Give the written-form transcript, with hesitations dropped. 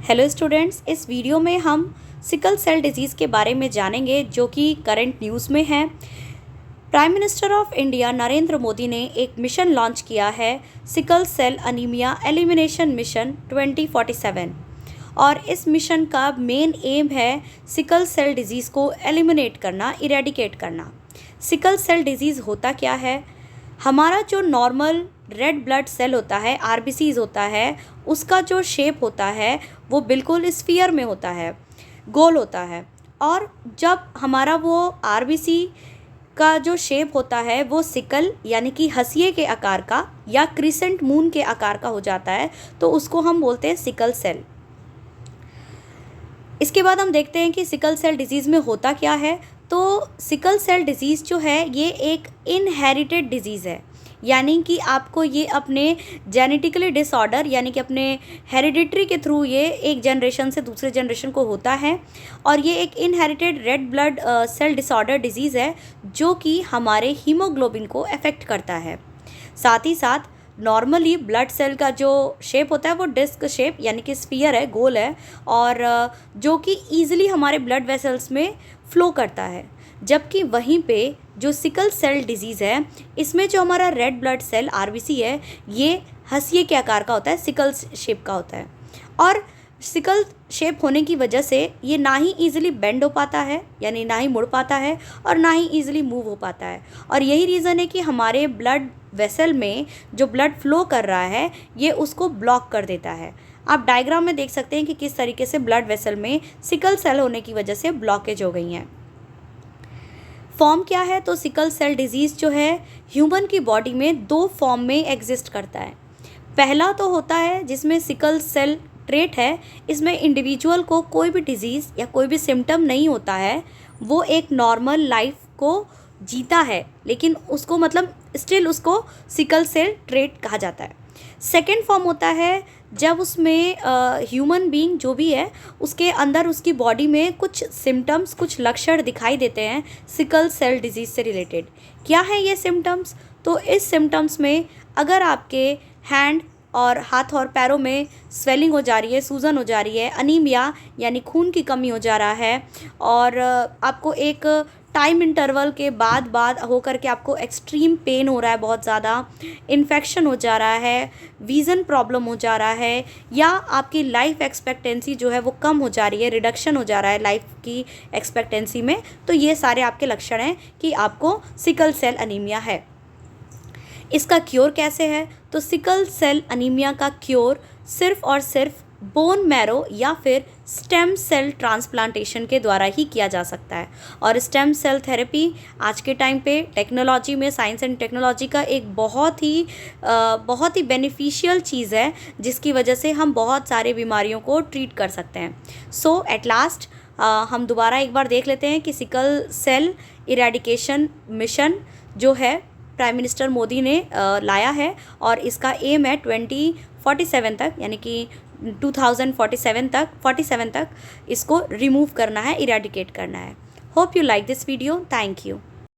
Hello students, इस video में हम सिकल सेल डिजीज़ के बारे में जानेंगे जो कि करंट न्यूज़ में है। Prime minister of India Narendra Modi ने एक मिशन लॉन्च किया है, sickle cell anaemia elimination mission 2047। और इस मिशन का मेन एम है सिकल सेल डिजीज़ को एलिमिनेट करना, इरेडिकेट करना। सिकल सेल डिजीज़ होता क्या है? हमारा जो नॉर्मल रेड ब्लड सेल होता है, आरबीसीज होता है, उसका जो शेप होता है वो बिल्कुल स्फीयर में होता है, गोल होता है। और जब हमारा वो आरबीसी का जो शेप होता है वो सिकल यानी कि हंसिए के आकार का या क्रिसेंट मून के आकार का हो जाता है, तो उसको हम बोलते हैं सिकल सेल। इसके बाद हम देखते हैं कि सिकल सेल डिजीज़ में होता क्या है। तो सिकल सेल डिजीज़ जो है ये एक इनहेरिटेड डिजीज़ है, यानी कि आपको ये अपने जेनेटिकली डिसऑर्डर यानी कि अपने हेरिडिटरी के थ्रू ये एक जनरेशन से दूसरे जनरेशन को होता है। और ये एक inherited red blood cell disorder disease है जो कि हमारे हीमोग्लोबिन को अफेक्ट करता है। साथ ही साथ नॉर्मली ब्लड सेल का जो शेप होता है वो डिस्क शेप यानी कि स्फीयर है, गोल है, और जो कि ईजिली हमारे ब्लड वेसल्स में फ्लो करता है। जबकि वहीं पे जो सिकल सेल डिजीज़ है इसमें जो हमारा रेड ब्लड सेल आरबीसी है ये हंसिए के आकार का होता है, सिकल शेप का होता है। और सिकल शेप होने की वजह से ये ना ही ईजिली बेंड हो पाता है, यानी ना ही मुड़ पाता है, और ना ही ईजिली मूव हो पाता है। और यही रीज़न है कि हमारे ब्लड वेसल में जो ब्लड फ्लो कर रहा है ये उसको ब्लॉक कर देता है। आप डायग्राम में देख सकते हैं कि किस तरीके से ब्लड वेसल में सिकल सेल होने की वजह से ब्लॉकेज हो गई हैं। फॉर्म क्या है? तो सिकल सेल डिजीज़ जो है ह्यूमन की बॉडी में दो फॉर्म में एग्जिस्ट करता है। पहला तो होता है जिसमें सिकल सेल ट्रेट है, इसमें इंडिविजुअल को कोई भी डिजीज़ या कोई भी सिम्टम नहीं होता है, वो एक नॉर्मल लाइफ को जीता है, लेकिन उसको मतलब स्टिल उसको सिकल सेल ट्रेट कहा जाता है। सेकेंड फॉर्म होता है जब उसमें ह्यूमन बीइंग जो भी है उसके अंदर उसकी बॉडी में कुछ सिम्टम्स, कुछ लक्षण दिखाई देते हैं सिकल सेल डिजीज़ से रिलेटेड। क्या है ये सिम्टम्स? तो इस सिम्टम्स में अगर आपके हैंड और हाथ और पैरों में स्वेलिंग हो जा रही है, सूजन हो जा रही है, अनीमिया यानी खून की कमी हो जा रहा है, और आपको एक टाइम इंटरवल के बाद होकर के आपको एक्सट्रीम पेन हो रहा है, बहुत ज़्यादा इन्फेक्शन हो जा रहा है, विज़न प्रॉब्लम हो जा रहा है, या आपकी लाइफ एक्सपेक्टेंसी जो है वो कम हो जा रही है, रिडक्शन हो जा रहा है लाइफ की एक्सपेक्टेंसी में, तो ये सारे आपके लक्षण हैं कि आपको सिकल सेल अनीमिया है। इसका क्योर कैसे है? तो सिकल सेल अनीमिया का क्योर सिर्फ और सिर्फ बोन मैरो या फिर स्टेम सेल ट्रांसप्लांटेशन के द्वारा ही किया जा सकता है। और स्टेम सेल थेरेपी आज के टाइम पे टेक्नोलॉजी में, साइंस एंड टेक्नोलॉजी का एक बहुत ही बेनिफिशियल चीज़ है, जिसकी वजह से हम बहुत सारे बीमारियों को ट्रीट कर सकते हैं। सो एट लास्ट हम दोबारा एक बार देख लेते हैं कि सिकल सेल इरेडिकेशन मिशन जो है प्राइम मिनिस्टर मोदी ने लाया है, और इसका एम है 2047 तक, यानी कि 2047 तक इसको रिमूव करना है, इरेडिकेट करना है। Hope you like this video. Thank you.